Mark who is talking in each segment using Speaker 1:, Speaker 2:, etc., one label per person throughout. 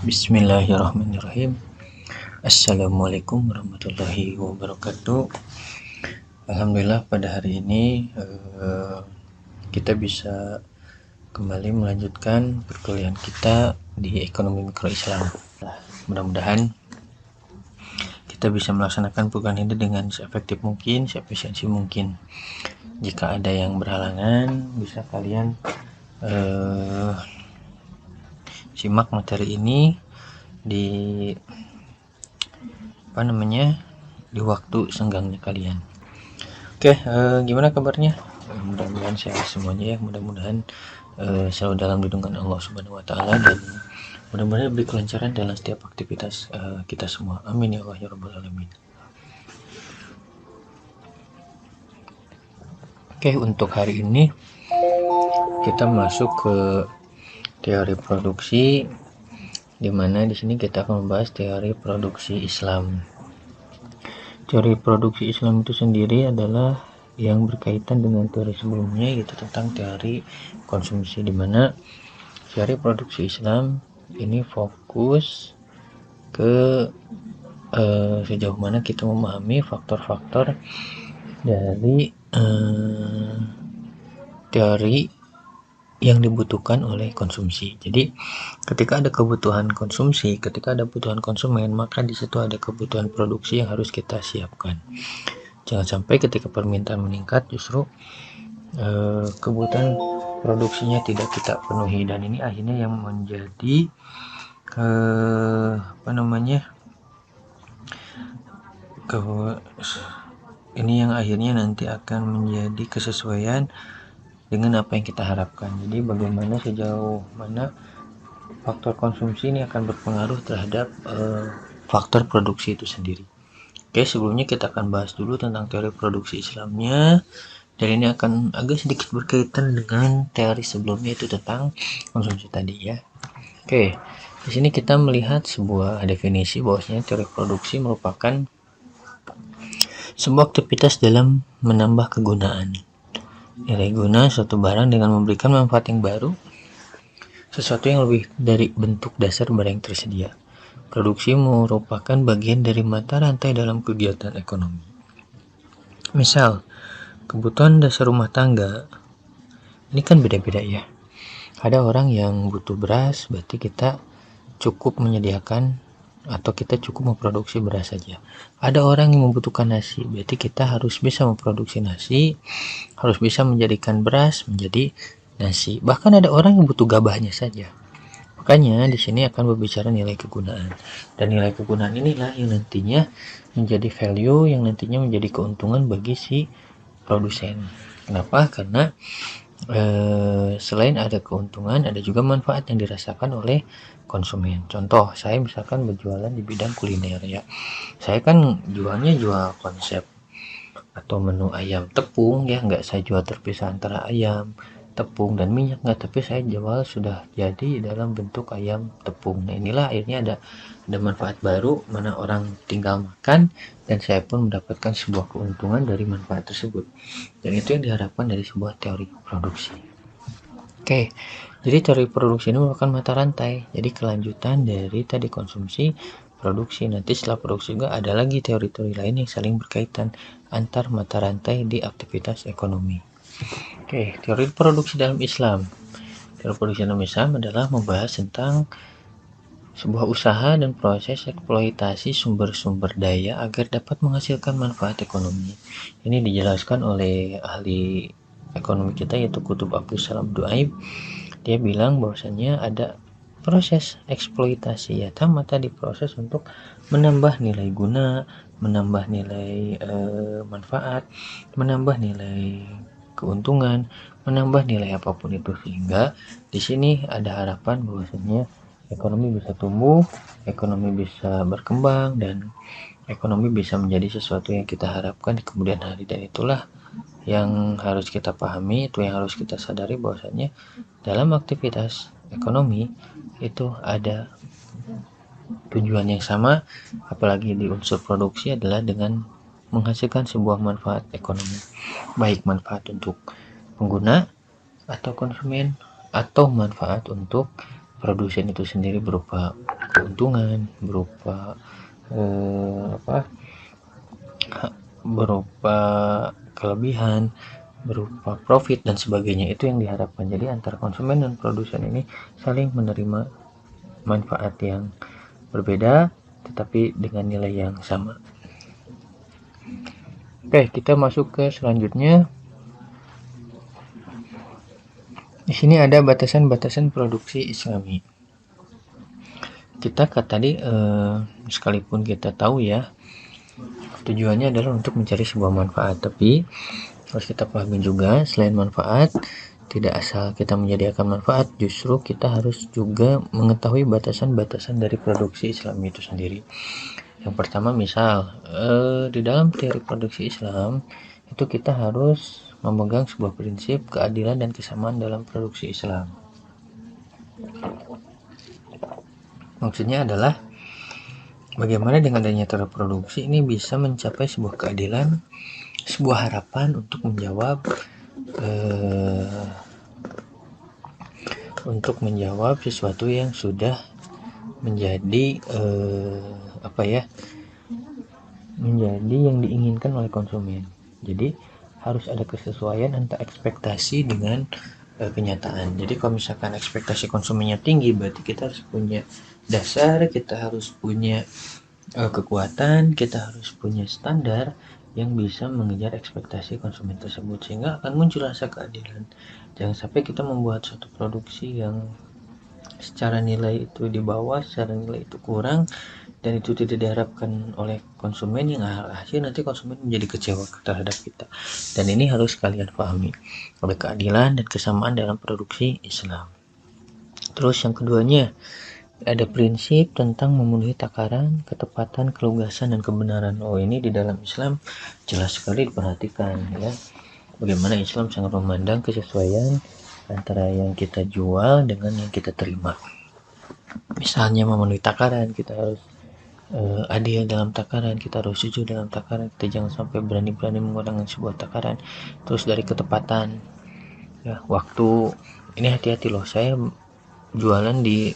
Speaker 1: Bismillahirrahmanirrahim. Assalamualaikum warahmatullahi wabarakatuh. Alhamdulillah pada hari ini kita bisa kembali melanjutkan perkuliahan kita di ekonomi mikro Islam. Mudah-mudahan kita bisa melaksanakan program ini dengan seefektif mungkin, seefisiensi mungkin. Jika ada yang berhalangan, bisa kalian simak materi ini di di waktu senggangnya kalian. Oke, gimana kabarnya? Mudah-mudahan sehat semuanya ya. Mudah-mudahan selalu dalam lindungan Allah Subhanahu wa taala, dan mudah-mudahan diberi kelancaran dalam setiap aktivitas kita semua. Amin ya Allah ya rabbal alamin. Oke, untuk hari ini kita masuk ke teori produksi, di mana di sini kita akan membahas teori produksi Islam. Teori produksi Islam itu sendiri adalah yang berkaitan dengan teori sebelumnya, yaitu tentang teori konsumsi, di mana teori produksi Islam ini fokus ke sejauh mana kita memahami faktor-faktor dari teori yang dibutuhkan oleh konsumsi. Jadi ketika ada kebutuhan konsumsi, ketika ada kebutuhan konsumen, maka di situ ada kebutuhan produksi yang harus kita siapkan. Jangan sampai ketika permintaan meningkat justru kebutuhan produksinya tidak kita penuhi, dan ini akhirnya yang menjadi ini yang akhirnya nanti akan menjadi kesesuaian dengan apa yang kita harapkan. Jadi bagaimana sejauh mana faktor konsumsi ini akan berpengaruh terhadap faktor produksi itu sendiri. Oke, sebelumnya kita akan bahas dulu tentang teori produksi Islamnya, dan ini akan agak sedikit berkaitan dengan teori sebelumnya, itu tentang konsumsi tadi ya. Oke, di sini kita melihat sebuah definisi bahwasanya teori produksi merupakan sebuah aktivitas dalam menambah kegunaan, nilai guna suatu barang dengan memberikan manfaat yang baru, sesuatu yang lebih dari bentuk dasar barang yang tersedia. Produksi merupakan bagian dari mata rantai dalam kegiatan ekonomi. Misal, kebutuhan dasar rumah tangga ini kan beda-beda ya. Ada orang yang butuh beras, berarti kita cukup menyediakan atau kita cukup memproduksi beras saja. Ada orang yang membutuhkan nasi, berarti kita harus bisa memproduksi nasi, harus bisa menjadikan beras menjadi nasi. Bahkan ada orang yang butuh gabahnya saja. Makanya di sini akan berbicara nilai kegunaan, dan nilai kegunaan inilah yang nantinya menjadi value, yang nantinya menjadi keuntungan bagi si produsen. Kenapa? Karena selain ada keuntungan, ada juga manfaat yang dirasakan oleh konsumen. Contoh, saya misalkan berjualan di bidang kuliner ya, saya kan jualnya jual konsep atau menu ayam tepung ya, nggak saya jual terpisah antara ayam, tepung dan minyak, nggak, tapi saya jual sudah jadi dalam bentuk ayam tepung. Nah inilah akhirnya ada manfaat baru, mana orang tinggal makan dan saya pun mendapatkan sebuah keuntungan dari manfaat tersebut, dan itu yang diharapkan dari sebuah teori produksi. Oke, jadi teori produksi ini merupakan mata rantai, jadi kelanjutan dari tadi konsumsi, produksi. Nanti setelah produksi juga ada lagi teori-teori lain yang saling berkaitan antar mata rantai di aktivitas ekonomi. Oke, teori produksi dalam Islam. Teori produksi dalam Islam adalah membahas tentang sebuah usaha dan proses eksploitasi sumber-sumber daya agar dapat menghasilkan manfaat ekonomi. Ini dijelaskan oleh ahli ekonomi kita, yaitu Qutb Abdus Salam Duaib. Dia bilang bahwasannya ada proses eksploitasi, ya mata diproses untuk menambah nilai guna, menambah nilai manfaat, menambah nilai keuntungan, menambah nilai apapun itu, sehingga di sini ada harapan bahwasanya ekonomi bisa tumbuh, ekonomi bisa berkembang, dan ekonomi bisa menjadi sesuatu yang kita harapkan di kemudian hari. Dan itulah yang harus kita pahami, itu yang harus kita sadari, bahwasanya dalam aktivitas ekonomi itu ada tujuan yang sama, apalagi di unsur produksi adalah dengan menghasilkan sebuah manfaat ekonomi, baik manfaat untuk pengguna atau konsumen, atau manfaat untuk produsen itu sendiri berupa keuntungan, berupa kelebihan, berupa profit dan sebagainya. Itu yang diharapkan. Jadi antara konsumen dan produsen ini saling menerima manfaat yang berbeda tetapi dengan nilai yang sama. Oke, kita masuk ke selanjutnya. Di sini ada batasan-batasan produksi Islami. Kita tadi sekalipun kita tahu ya tujuannya adalah untuk mencari sebuah manfaat, tapi harus kita pahami juga selain manfaat, tidak asal kita menyediakan manfaat, justru kita harus juga mengetahui batasan-batasan dari produksi Islami itu sendiri. Yang pertama, misal di dalam teori produksi Islam itu kita harus memegang sebuah prinsip keadilan dan kesamaan dalam produksi Islam. Maksudnya adalah bagaimana dengan adanya terproduksi ini bisa mencapai sebuah keadilan, sebuah harapan untuk menjawab sesuatu yang sudah menjadi menjadi yang diinginkan oleh konsumen. Jadi harus ada kesesuaian antara ekspektasi dengan kenyataan. Jadi kalau misalkan ekspektasi konsumennya tinggi, berarti kita harus punya dasar, kita harus punya kekuatan, kita harus punya standar yang bisa mengejar ekspektasi konsumen tersebut, sehingga akan muncul rasa keadilan. Jangan sampai kita membuat suatu produksi yang secara nilai itu di bawah, secara nilai itu kurang, dan itu tidak diharapkan oleh konsumen, yang hasil nanti konsumen menjadi kecewa terhadap kita. Dan ini harus kalian pahami, oleh keadilan dan kesamaan dalam produksi Islam. Terus yang keduanya, ada prinsip tentang memenuhi takaran, ketepatan, kelugasan, dan kebenaran. Ini di dalam Islam jelas sekali diperhatikan ya. Bagaimana Islam sangat memandang kesesuaian antara yang kita jual dengan yang kita terima. Misalnya memenuhi takaran, kita harus adil dalam takaran, kita harus jujur dalam takaran, kita jangan sampai berani-berani menggunakan sebuah takaran. Terus dari ketepatan ya, waktu ini hati-hati loh, saya jualan di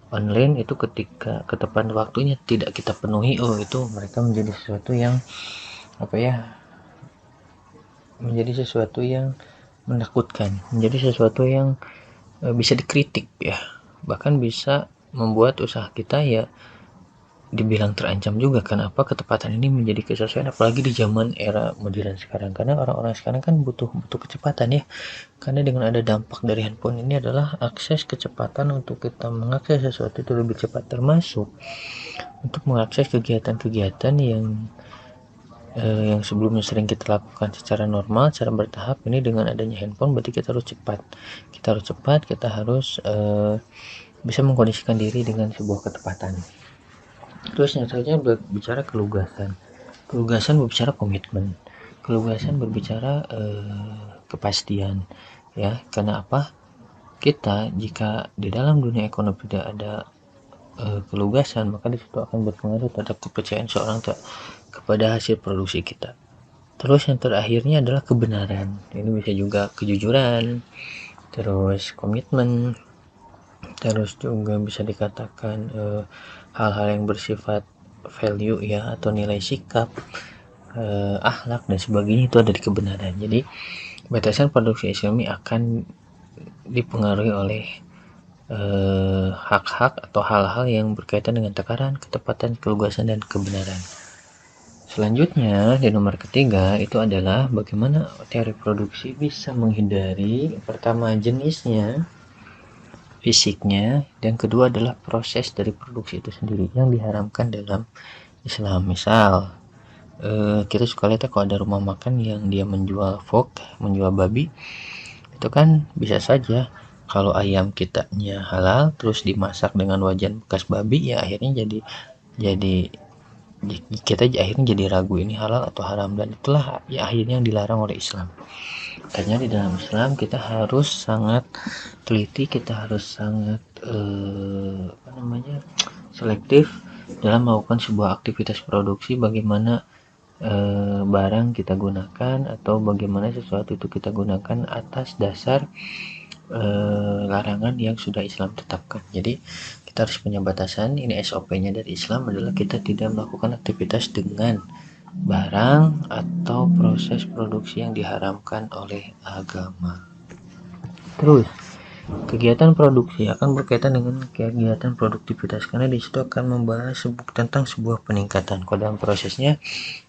Speaker 1: online itu ketika ketepatan waktunya tidak kita penuhi, itu mereka menjadi sesuatu yang menjadi sesuatu yang menakutkan, menjadi sesuatu yang bisa dikritik ya, bahkan bisa membuat usaha kita ya dibilang terancam juga. Kenapa ketepatan ini menjadi kesesuaian, apalagi di zaman era modern sekarang, karena orang-orang sekarang kan butuh kecepatan ya. Karena dengan ada dampak dari handphone ini adalah akses kecepatan untuk kita mengakses sesuatu itu lebih cepat, termasuk untuk mengakses kegiatan-kegiatan yang sebelumnya sering kita lakukan secara normal, secara bertahap. Ini dengan adanya handphone berarti kita harus cepat, kita harus bisa mengkondisikan diri dengan sebuah ketepatan. Terus yang selanjutnya berbicara kelugasan berbicara komitmen, kelugasan berbicara kepastian ya. Karena apa, kita jika di dalam dunia ekonomi tidak ada kelugasan, maka disitu akan berpengaruh terhadap kepercayaan seorang kepada hasil produksi kita. Terus yang terakhirnya adalah kebenaran. Ini bisa juga kejujuran, terus komitmen, terus juga bisa dikatakan hal-hal yang bersifat value ya, atau nilai sikap, akhlak dan sebagainya, itu ada di kebenaran. Jadi batasan produksi Islami akan dipengaruhi oleh hak-hak atau hal-hal yang berkaitan dengan takaran, ketepatan, kelugasan, dan kebenaran. Selanjutnya di nomor ketiga itu adalah bagaimana teori produksi bisa menghindari, pertama jenisnya, fisiknya, dan kedua adalah proses dari produksi itu sendiri yang diharamkan dalam Islam. Misal kita suka lihat kalau ada rumah makan yang dia menjual menjual babi, itu kan bisa saja kalau ayam kitanya halal terus dimasak dengan wajan bekas babi, ya akhirnya kita akhirnya jadi ragu ini halal atau haram, dan itulah ya akhirnya yang dilarang oleh Islam. Karena di dalam Islam kita harus sangat teliti, kita harus sangat selektif dalam melakukan sebuah aktivitas produksi, bagaimana barang kita gunakan atau bagaimana sesuatu itu kita gunakan atas dasar larangan yang sudah Islam tetapkan. Jadi kita harus punya batasan. Ini SOP-nya dari Islam adalah kita tidak melakukan aktivitas dengan barang atau proses produksi yang diharamkan oleh agama. Terus kegiatan produksi akan berkaitan dengan kegiatan produktivitas karena di situ akan membahas tentang sebuah peningkatan. Kalau dalam prosesnya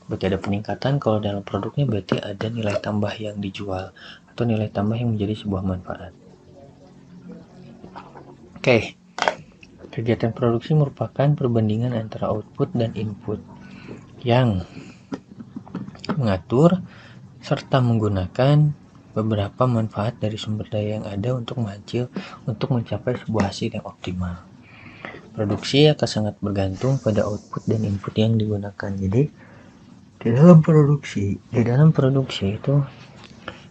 Speaker 1: berarti ada peningkatan, kalau dalam produknya berarti ada nilai tambah yang dijual atau nilai tambah yang menjadi sebuah manfaat. Oke. Kegiatan produksi merupakan perbandingan antara output dan input yang mengatur serta menggunakan beberapa manfaat dari sumber daya yang ada untuk mencapai sebuah hasil yang optimal. Produksi akan sangat bergantung pada output dan input yang digunakan. Jadi di dalam produksi itu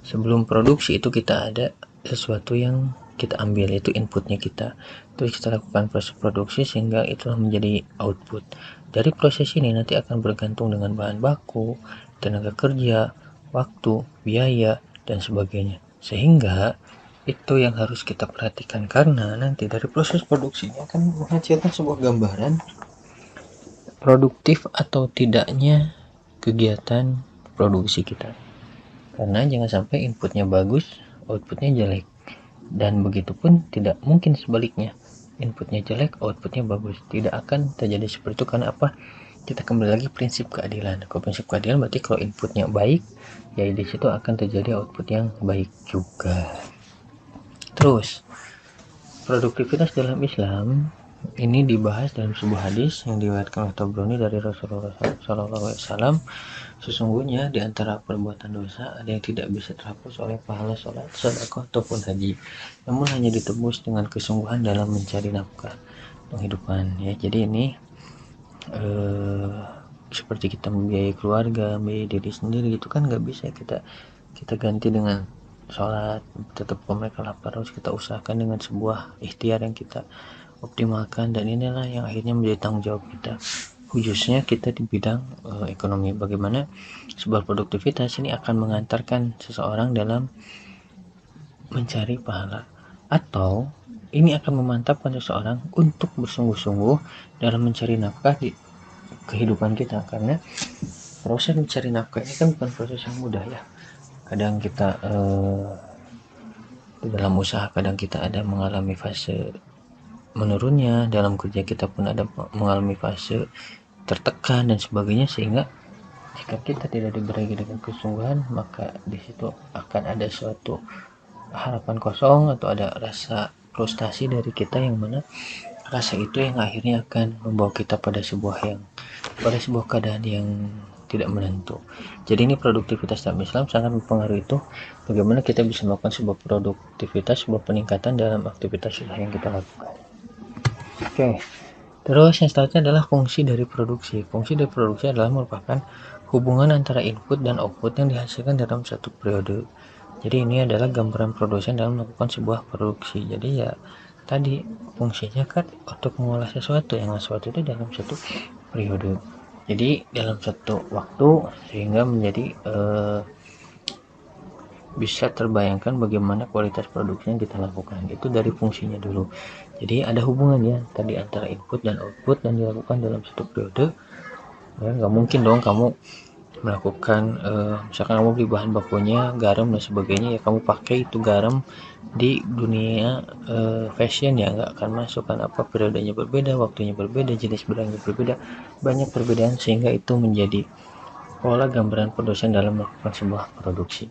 Speaker 1: sebelum produksi itu kita ada sesuatu yang kita ambil, yaitu inputnya kita, terus kita lakukan proses produksi sehingga itu menjadi output. Dari proses ini nanti akan bergantung dengan bahan baku, tenaga kerja, waktu, biaya, dan sebagainya, sehingga itu yang harus kita perhatikan karena nanti dari proses produksinya akan menghasilkan sebuah gambaran produktif atau tidaknya kegiatan produksi kita. Karena jangan sampai inputnya bagus, outputnya jelek, dan begitupun tidak mungkin sebaliknya, inputnya jelek, outputnya bagus. Tidak akan terjadi seperti itu. Karena apa? Kita kembali lagi prinsip keadilan. Kalau prinsip keadilan berarti kalau inputnya baik, ya di situ akan terjadi output yang baik juga. Terus produktivitas dalam Islam ini dibahas dalam sebuah hadis yang diriwayatkan oleh Tabrani dari Rasulullah SAW. Sesungguhnya di antara perbuatan dosa ada yang tidak bisa terhapus oleh pahala sholat, sedekah ataupun haji, namun hanya ditebus dengan kesungguhan dalam mencari nafkah penghidupan. Ya, jadi ini seperti kita membiayai keluarga, membiayai diri sendiri, itu kan nggak bisa kita ganti dengan sholat. Tetap mereka lapar, harus kita usahakan dengan sebuah ikhtiar yang kita optimalkan, dan inilah yang akhirnya menjadi tanggung jawab kita, khususnya kita di bidang ekonomi. Bagaimana sebuah produktivitas ini akan mengantarkan seseorang dalam mencari pahala, atau ini akan memantapkan seseorang untuk bersungguh-sungguh dalam mencari nafkah di kehidupan kita. Karena proses mencari nafkah ini kan bukan proses yang mudah ya. Kadang kita di dalam usaha, kadang kita ada mengalami fase menurunnya, dalam kerja kita pun ada mengalami fase tertekan dan sebagainya, sehingga jika kita tidak diberi dengan kesungguhan, maka di situ akan ada suatu harapan kosong atau ada rasa frustasi dari kita, yang mana rasa itu yang akhirnya akan membawa kita pada sebuah keadaan yang tidak menentu. Jadi ini produktivitas dalam Islam sangat mempengaruhi itu, bagaimana kita bisa melakukan sebuah produktivitas, sebuah peningkatan dalam aktivitas usaha yang kita lakukan. Oke. Terus yang selanjutnya adalah fungsi dari produksi. Fungsi dari produksi adalah merupakan hubungan antara input dan output yang dihasilkan dalam satu periode. Jadi ini adalah gambaran produsen dalam melakukan sebuah produksi. Jadi ya tadi fungsinya kan untuk mengolah sesuatu itu dalam satu periode. Jadi dalam satu waktu, sehingga menjadi bisa terbayangkan bagaimana kualitas produksi yang kita lakukan. Itu dari fungsinya dulu. Jadi ada hubungannya tadi antara input dan output dan dilakukan dalam satu periode. Ya, nggak mungkin dong kamu melakukan misalkan kamu beli bahan bakunya garam dan sebagainya, ya kamu pakai itu garam di dunia fashion, ya nggak akan masuk. Kan apa, periodenya berbeda, waktunya berbeda, jenis barangnya berbeda, banyak perbedaan, sehingga itu menjadi pola gambaran produsen dalam melakukan sebuah produksi.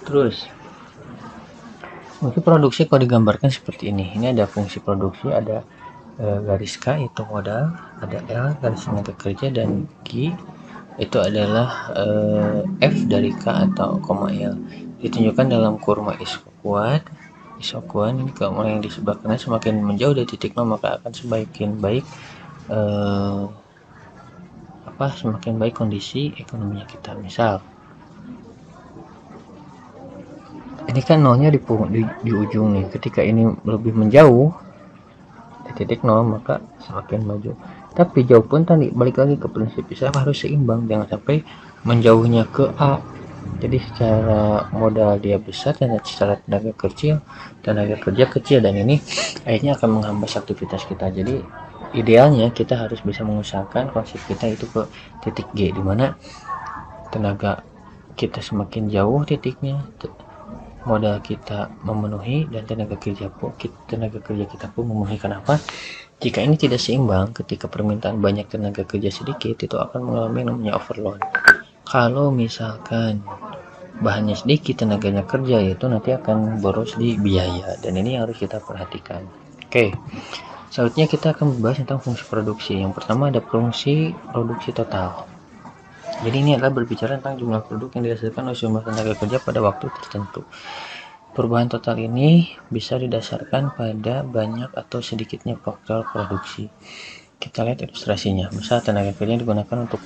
Speaker 1: Terus fungsi produksi kalau digambarkan seperti ini ada fungsi produksi, ada garis K itu modal, ada L garis tenaga kerja, dan Q itu adalah F dari K atau koma L, ditunjukkan dalam kurva isokuan. Ini kalau yang di sebelah kanan semakin menjauh dari titik nol, maka akan semakin baik kondisi ekonominya kita. Misal ini kan nolnya di ujung nih, ketika ini lebih menjauh di titik nol maka semakin maju. Tapi jauh pun tadi balik lagi ke prinsip Islam harus seimbang, jangan sampai menjauhnya ke A Jadi secara modal dia besar dan secara tenaga kerja kecil, dan ini akhirnya akan menghambat aktivitas kita. Jadi idealnya kita harus bisa mengusahakan konsep kita itu ke titik G, di mana tenaga kita semakin jauh titiknya, modal kita memenuhi, dan tenaga kerja kita pun memenuhi. Kenapa? Jika ini tidak seimbang, ketika permintaan banyak tenaga kerja sedikit, itu akan mengalami namanya overload. Kalau misalkan bahannya sedikit, tenaganya kerja, itu nanti akan boros di biaya, dan ini harus kita perhatikan. Oke, selanjutnya kita akan membahas tentang fungsi produksi. Yang pertama ada fungsi produksi total. Jadi ini adalah berbicara tentang jumlah produk yang dihasilkan oleh jumlah tenaga kerja pada waktu tertentu. Perubahan total ini bisa didasarkan pada banyak atau sedikitnya faktor produksi. Kita lihat ilustrasinya. Misal tenaga kerja digunakan untuk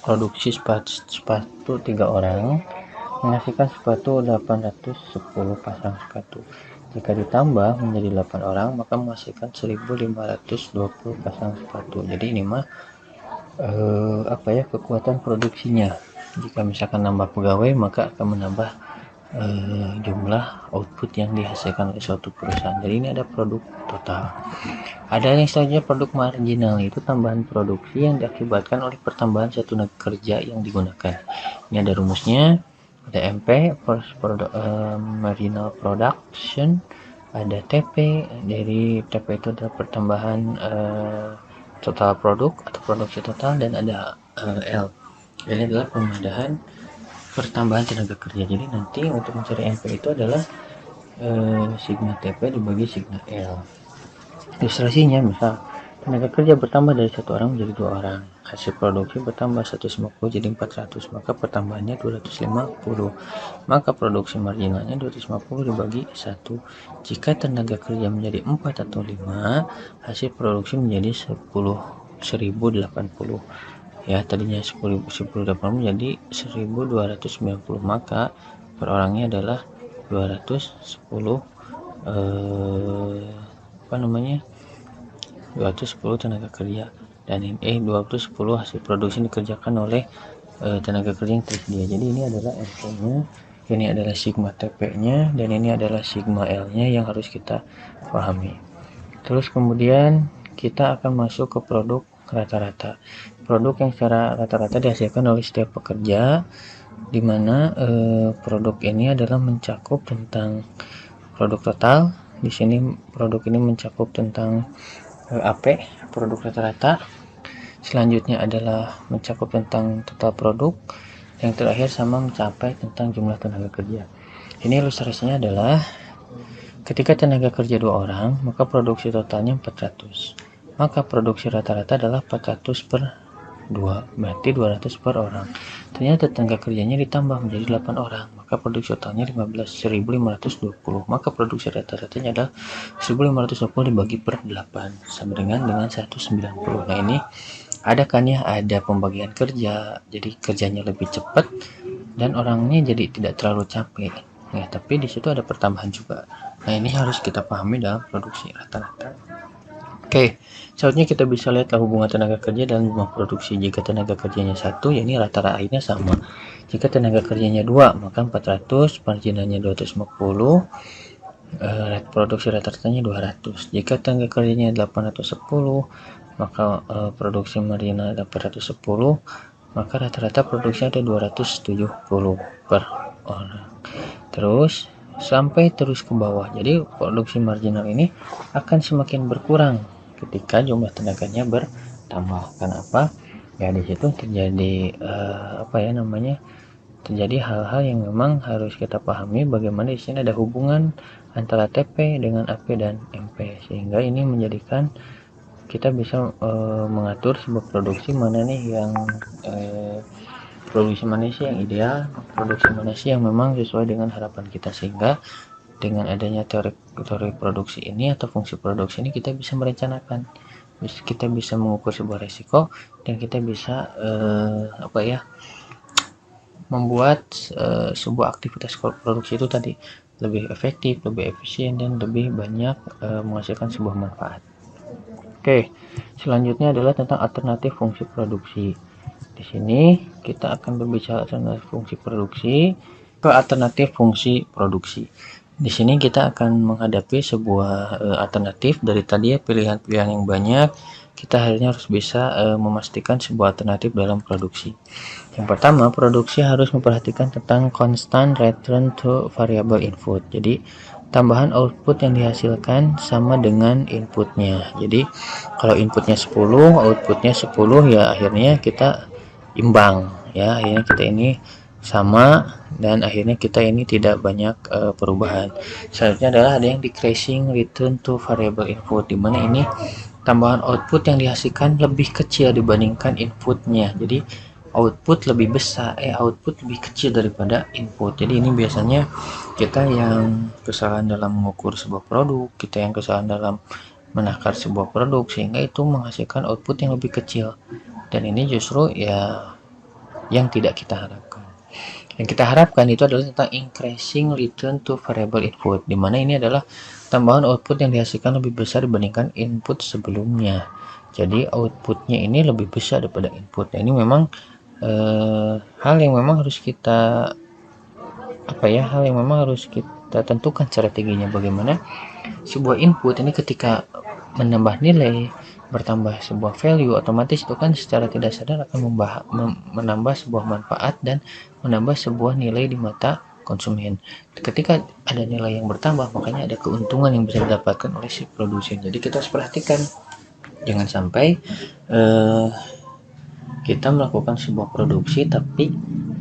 Speaker 1: produksi sepatu 3 orang, menghasilkan sepatu 810 pasang sepatu. Jika ditambah menjadi 8 orang, maka menghasilkan 1520 pasang sepatu. Jadi ini mah kekuatan produksinya. Jika misalkan nambah pegawai, maka akan menambah jumlah output yang dihasilkan oleh suatu perusahaan. Jadi ini ada produk total. Ada yang selanjutnya produk marginal, itu tambahan produksi yang diakibatkan oleh pertambahan satu tenaga kerja yang digunakan. Ini ada rumusnya, ada MP marginal production, ada TP. Dari TP itu adalah pertambahan total produk atau produksi total, dan ada L. Ini adalah pertambahan tenaga kerja. Jadi nanti untuk mencari MP itu adalah sigma TP dibagi sigma L. Ilustrasinya misal tenaga kerja bertambah dari 1 orang menjadi 2 orang, hasil produksi bertambah 150 jadi 400, maka pertambahannya 250, maka produksi marginalnya 250 dibagi 1. Jika tenaga kerja menjadi 4 atau 5, hasil produksi menjadi 1080. Ya, tadinya 1080 menjadi 1290, maka per orangnya adalah 210 210 tenaga kerja, dan ini 210 hasil produksi dikerjakan oleh tenaga kerja yang tersedia. Jadi ini adalah MP-nya, ini adalah sigma TP-nya, dan ini adalah sigma L-nya yang harus kita pahami. Terus kemudian kita akan masuk ke produk rata-rata. Produk yang secara rata-rata dihasilkan oleh setiap pekerja, di mana produk ini adalah mencakup tentang produk total. Di sini produk ini mencakup tentang AP, produk rata-rata. Selanjutnya adalah mencakup tentang total produk. Yang terakhir sama mencapai tentang jumlah tenaga kerja. Ini ilustrasinya adalah ketika tenaga kerja 2 orang, maka produksi totalnya 400. Maka produksi rata-rata adalah 400 per 2, berarti 200 per orang. Ternyata tenaga kerjanya ditambah menjadi 8 orang, maka produksi totalnya 15.520. Maka produksi rata-ratanya adalah 1.520 dibagi per 8 sama dengan 190. Nah ini ada kan ya, ada pembagian kerja, jadi kerjanya lebih cepat dan orangnya jadi tidak terlalu capek. Nah, tapi di situ ada pertambahan juga. Nah, ini harus kita pahami dalam produksi rata-rata. Oke, selanjutnya kita bisa lihat hubungan tenaga kerja dan jumlah produksi. Jika tenaga kerjanya 1, ya ini rata-ratanya sama. Jika tenaga kerjanya 2, maka 400, marginalnya 250, produksi rata-ratanya 200. Jika tenaga kerjanya 8 atau 10, maka produksi marginal 810, maka rata-rata produksi ada 270 per orang. Terus sampai terus ke bawah. Jadi produksi marginal ini akan semakin berkurang ketika jumlah tenaganya bertambah. Kenapa? Ya di situ terjadi terjadi hal-hal yang memang harus kita pahami, bagaimana di sini ada hubungan antara TP dengan AP dan MP, sehingga ini menjadikan kita bisa mengatur sebuah produksi mana nih yang produksi mana sih yang ideal, produksi mana sih yang memang sesuai dengan harapan kita, sehingga dengan adanya teori produksi ini atau fungsi produksi ini kita bisa merencanakan, kita bisa mengukur sebuah resiko, dan kita bisa membuat sebuah aktivitas produksi itu tadi lebih efektif, lebih efisien, dan lebih banyak menghasilkan sebuah manfaat. Oke, selanjutnya adalah tentang alternatif fungsi produksi. Di Di sini kita akan berbicara tentang fungsi produksi ke alternatif fungsi produksi. Di sini kita akan menghadapi sebuah alternatif dari tadi ya, pilihan-pilihan yang banyak. Kita akhirnya harus bisa memastikan sebuah alternatif dalam produksi. Yang pertama, produksi harus memperhatikan tentang constant return to variable input. Jadi tambahan output yang dihasilkan sama dengan inputnya. Jadi kalau inputnya 10, outputnya 10, ya akhirnya kita imbang ya, akhirnya kita ini sama dan akhirnya kita ini tidak banyak perubahan. Selanjutnya adalah ada yang decreasing return to variable input, di mana ini tambahan output yang dihasilkan lebih kecil dibandingkan inputnya. Jadi output lebih besar, output lebih kecil daripada input. Jadi ini biasanya kita yang kesalahan dalam mengukur sebuah produk, kita yang kesalahan dalam menakar sebuah produk, sehingga itu menghasilkan output yang lebih kecil. Dan ini justru ya yang tidak kita harapkan. Yang kita harapkan itu adalah tentang increasing return to variable input, di mana ini adalah tambahan output yang dihasilkan lebih besar dibandingkan input sebelumnya. Jadi outputnya ini lebih besar daripada input. Nah, ini memang hal yang memang harus kita tentukan strateginya, bagaimana sebuah input ini ketika menambah nilai, bertambah sebuah value, otomatis itu kan secara tidak sadar akan menambah sebuah manfaat dan menambah sebuah nilai di mata konsumen. Ketika ada nilai yang bertambah, makanya ada keuntungan yang bisa didapatkan oleh si produsen. Jadi kita harus perhatikan, jangan sampai kita melakukan sebuah produksi tapi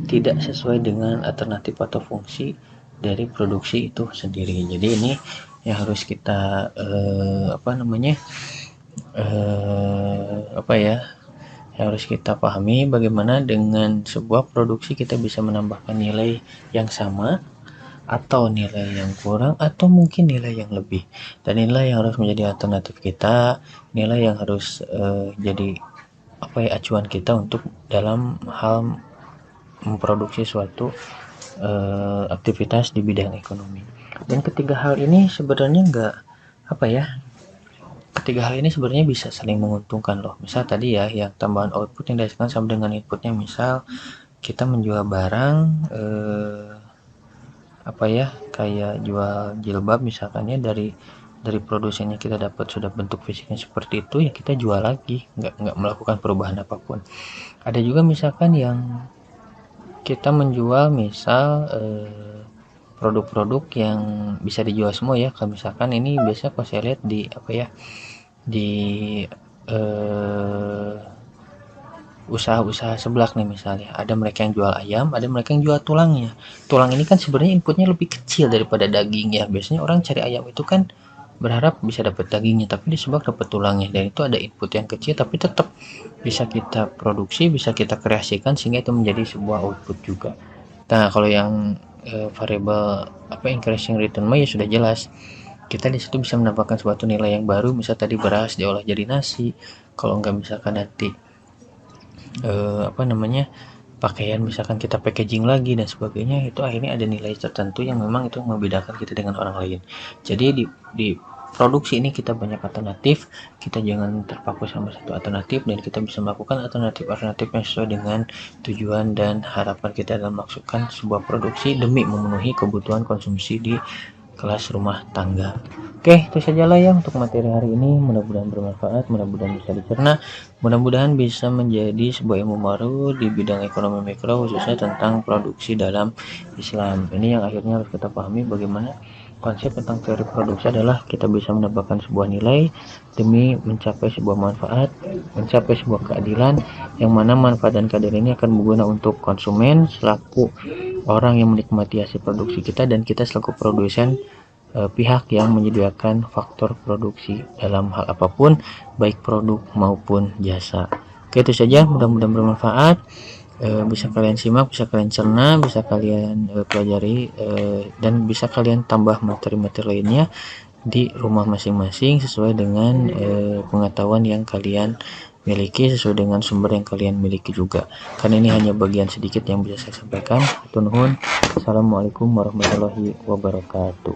Speaker 1: tidak sesuai dengan alternatif atau fungsi dari produksi itu sendiri. Jadi ini yang harus kita yang harus kita pahami, bagaimana dengan sebuah produksi kita bisa menambahkan nilai yang sama atau nilai yang kurang atau mungkin nilai yang lebih. Dan nilai yang harus menjadi alternatif kita, nilai yang harus jadi acuan kita untuk dalam hal memproduksi suatu aktivitas di bidang ekonomi. Dan ketiga hal ini sebenarnya ketiga hal ini sebenarnya bisa saling menguntungkan loh. Misal tadi ya, yang tambahan output yang dihasilkan sama dengan inputnya, misal kita menjual barang kayak jual jilbab misalkannya, dari produsennya kita dapat sudah bentuk fisiknya seperti itu, ya kita jual lagi, nggak melakukan perubahan apapun. Ada juga misalkan yang kita menjual misal produk-produk yang bisa dijual semua ya. Kalau misalkan ini biasa kalau saya lihat di usaha-usaha seblak nih, misalnya ada mereka yang jual ayam, ada mereka yang jual tulangnya. Tulang ini kan sebenarnya inputnya lebih kecil daripada daging ya. Biasanya orang cari ayam itu kan berharap bisa dapat dagingnya, tapi di seblak dapat tulangnya, dan itu ada input yang kecil tapi tetap bisa kita produksi, bisa kita kreasikan sehingga itu menjadi sebuah output juga. Nah, kalau yang variable increasing return ya sudah jelas, kita di situ bisa menambahkan suatu nilai yang baru. Misal tadi beras diolah jadi nasi, kalau enggak misalkan nanti pakaian misalkan kita packaging lagi dan sebagainya, itu akhirnya ada nilai tertentu yang memang itu membedakan kita dengan orang lain. Jadi di produksi ini kita banyak alternatif, kita jangan terpaku sama satu alternatif, dan kita bisa melakukan alternatif-alternatif yang sesuai dengan tujuan dan harapan kita dalam melakukan sebuah produksi demi memenuhi kebutuhan konsumsi di kelas rumah tangga. Oke, itu sajalah ya untuk materi hari ini. Mudah-mudahan bermanfaat, mudah-mudahan bisa dicerna, mudah-mudahan bisa menjadi sebuah ilmu baru di bidang ekonomi mikro, khususnya tentang produksi dalam Islam. Ini yang akhirnya harus kita pahami, bagaimana konsep tentang teori produksi adalah kita bisa menambahkan sebuah nilai demi mencapai sebuah manfaat, mencapai sebuah keadilan, yang mana manfaat dan keadilan ini akan berguna untuk konsumen selaku orang yang menikmati hasil produksi kita, dan kita selaku produsen pihak yang menyediakan faktor produksi dalam hal apapun, baik produk maupun jasa. Oke, itu saja, mudah-mudahan bermanfaat. Bisa kalian simak, bisa kalian cerna, bisa kalian pelajari, dan bisa kalian tambah materi-materi lainnya di rumah masing-masing sesuai dengan pengetahuan yang kalian miliki, sesuai dengan sumber yang kalian miliki juga, karena ini hanya bagian sedikit yang bisa saya sampaikan. Assalamualaikum warahmatullahi wabarakatuh.